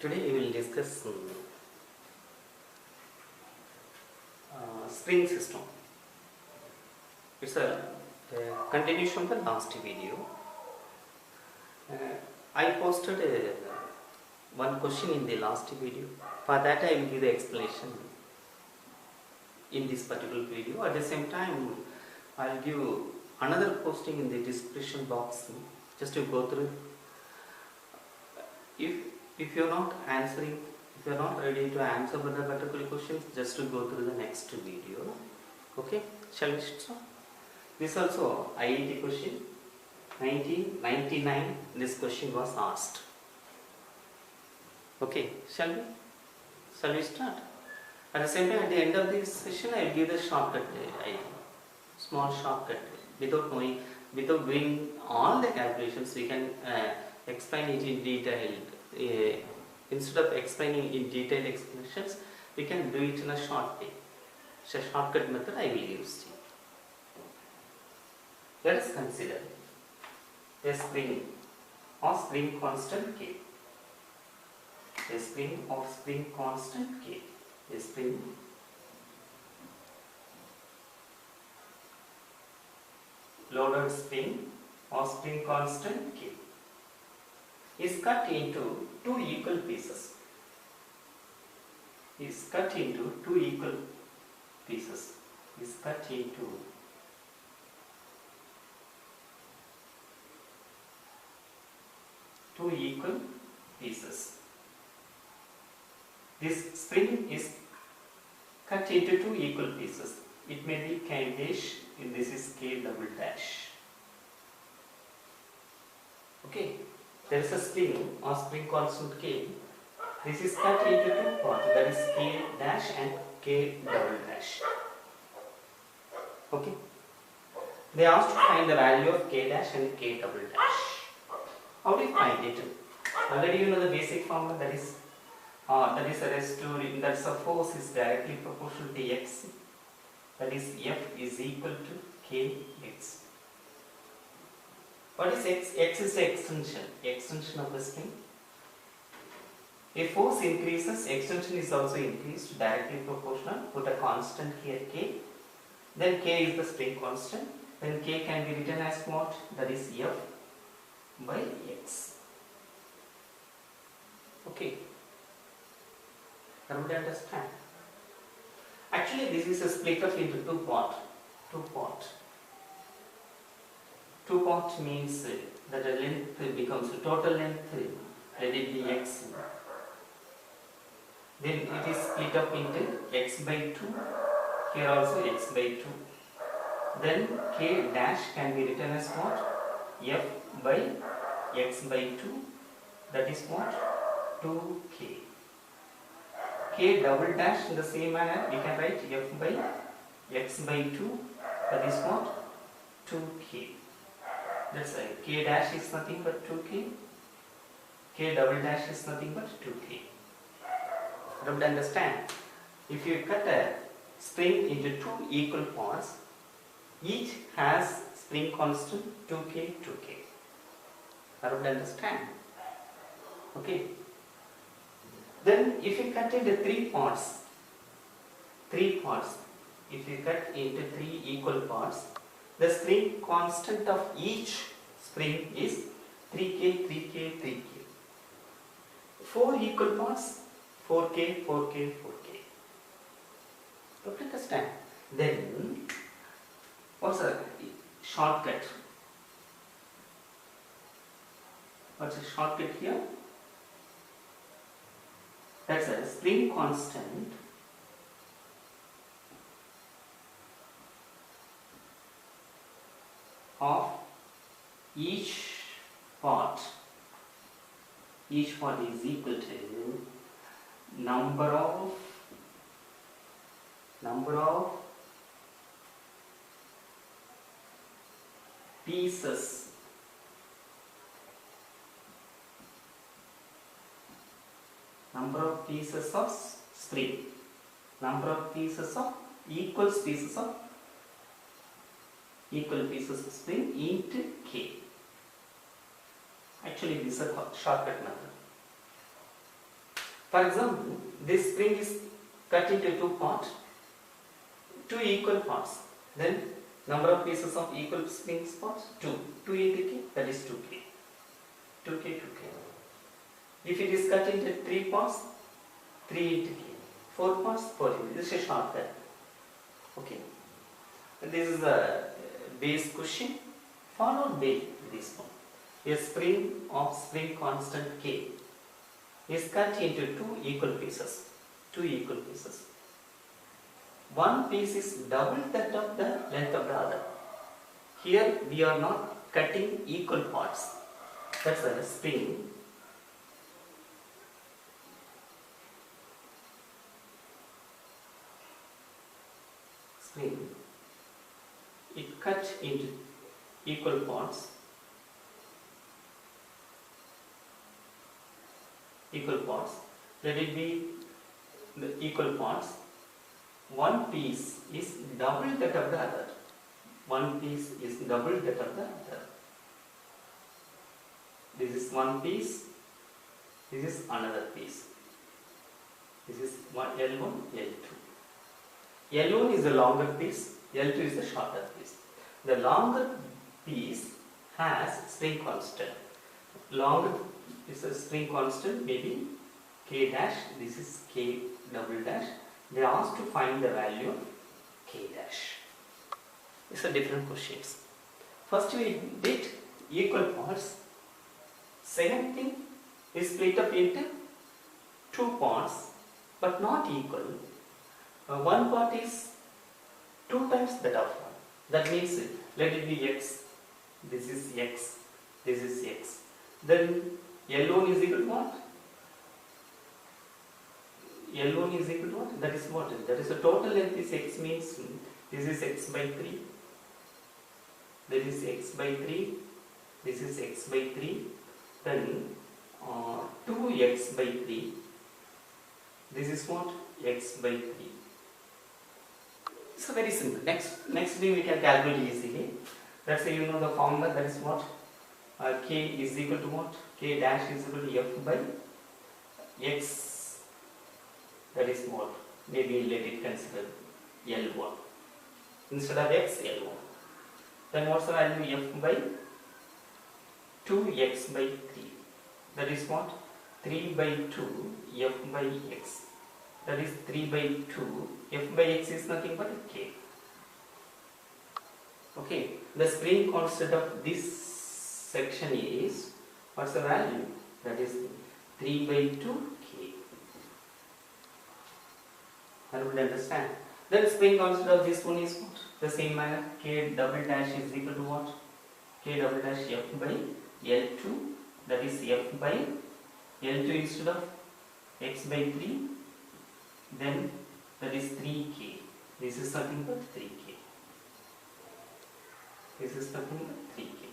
Today we will discuss spring system. It's a continuation of the last video. I posted one question in the last video. For that I will give the explanation in this particular video. At the same time I will give another posting in the description box just to go through. If you are not answering, if you are not ready to answer the particular questions, just to go through the next video. Okay, shall we start? This also IIT question. 1999 this question was asked. Okay, shall we start? At the same time, at the end of this session I will give the shortcut, small shortcut, without doing all the calculations. We can explain it in detail. Instead of explaining in detailed explanations, we can do it in a short way. So shortcut method I will use. Let us consider a spring of spring constant K. A spring of spring constant K. A spring loaded spring of spring constant K is cut into two equal pieces. Is cut into two equal pieces. Is cut into two equal pieces. This spring is cut into two equal pieces. It may be K dash and this is K double dash. Okay. There is a spring or spring constant K. This is cut into two parts, that is K dash and K double dash. Okay. They asked to find the value of K dash and K double dash. How do you find it? Already you know the basic formula, that is a resistor, that's a force is directly proportional to X. That is F is equal to Kx. What is X? X is the extension of the spring. If force increases, extension is also increased, directly proportional. Put a constant here K. Then K is the spring constant. Then K can be written as what? That is F by X. Okay. Everybody understand? Actually, this is a split up into two part. Two part means that the length becomes the total length, let it be X. Then it is split up into X by 2, here also X by 2. Then K dash can be written as what? F by X by 2, that is what? 2K. K double dash in the same manner, we can write F by X by 2, that is what? 2K. That's right. K dash is nothing but 2K. K double dash is nothing but 2K. Don't understand? If you cut a spring into two equal parts, each has spring constant 2K, 2K. Don't understand? Okay. Then if you cut into three parts, if you cut into three equal parts, the spring constant of each spring is 3K, 3K, 3K. Four equal parts, 4K, 4K, 4K. Don't understand? Then, what's a shortcut? What's a shortcut here? That's a spring constant of each part is equal to number of pieces of spring, number of pieces of equal pieces of spring into K. Actually this is a shortcut method. For example, this spring is cut into two parts, two equal parts. Then number of pieces of equal spring parts, 2. 2 into k, that is 2k. 2k, 2k. If it is cut into 3 parts, 3 into k. 4 parts, 4 into. This is a shortcut. Okay. This is a base question followed by this one. A spring of spring constant k is cut into 2 equal pieces. 2 equal pieces. One piece is double that of the length of the other. Here we are not cutting equal parts. That's a spring. It cuts into equal parts. Let it be the equal parts. One piece is double that of the other. One piece is double that of the other. This is one piece. This is another piece. This is L1, L2. L1 is the longer piece, L2 is the shorter piece. The longer piece has spring constant. Longer is a spring constant, maybe k dash, this is k double dash. They are asked to find the value of k dash. These are different questions. First we did equal parts. Second thing is split up into 2 parts but not equal. One part is 2 times that of one. That means let it be x. This is x. This is x. Then L1 is equal to what? L1 is equal to what? That is what? That is the total length is x, means this is x by 3. That is x by 3. This is x by 3. Then 2x by 3. This is what? X by 3. So very simple. Next thing we can calculate easily. Let's say you know the formula, that is what? K is equal to what? K dash is equal to f by x. That is what? Maybe let it consider L1. Instead of x, L1. Then what's the value? F by 2x by 3. That is what? 3 by 2 f by x. That is 3 by 2. F by x is nothing but k. Okay. The spring constant of this section is, what's the value? That is 3 by 2k. Everybody understand? Then spring constant of this one is what? The same manner. K double dash is equal to what? K double dash f by L2. That is f by L2 instead of x by 3. Then that is 3k. This is nothing but 3k. This is nothing but 3k.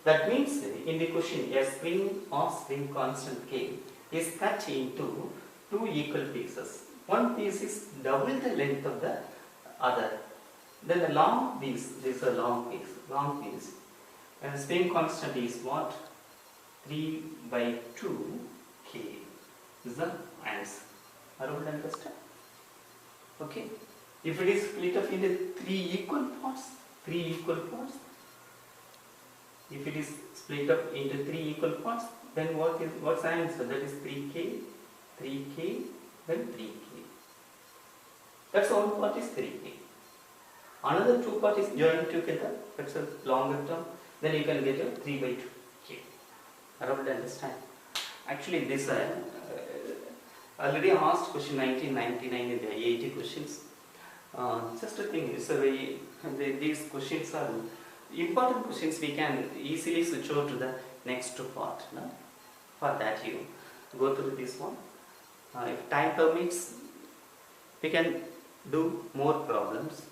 That means in the question, a spring of spring constant k is cut into 2 equal pieces. One piece is double the length of the other. Then the long piece, this is a long piece. And the spring constant is what? 3 by 2k is the answer. Are you able to understand? Okay. If it is split up into 3 equal parts, if it is split up into 3 equal parts, then what's the answer? That is 3k, then 3k. That's one part is 3k. Another 2 part is joined together. That's a longer term. Then you can get a 3 by 2k. Are you able to understand? Actually, this already asked question 1999 in the 80 questions. Just a thing, it's a very, these questions are important questions. We can easily switch over to the next part. No? For that you go through this one. If time permits, we can do more problems.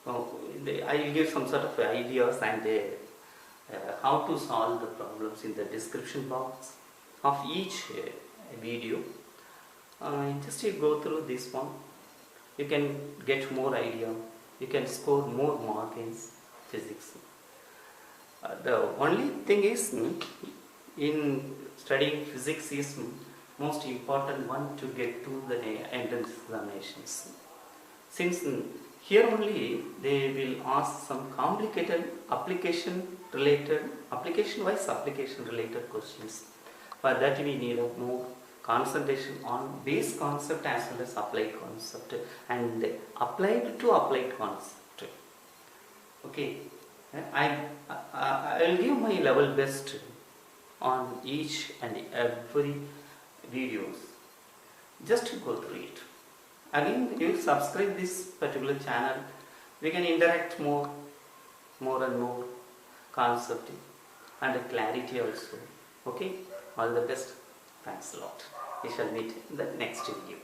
I will give some sort of ideas and how to solve the problems in the description box of each video. Just you go through this one, you can get more idea, you can score more mark in physics. The only thing is, in studying physics is most important one to get to the entrance examinations. Since here only they will ask some complicated application wise application related questions. For that we need a more concentration on base concept as well as applied concept and applied to applied concept. Okay, I will give my level best on each and every videos. Just go through it. Again, you subscribe this particular channel, we can interact more and more concept and clarity also. Okay, all the best. Thanks a lot. We shall meet in the next video.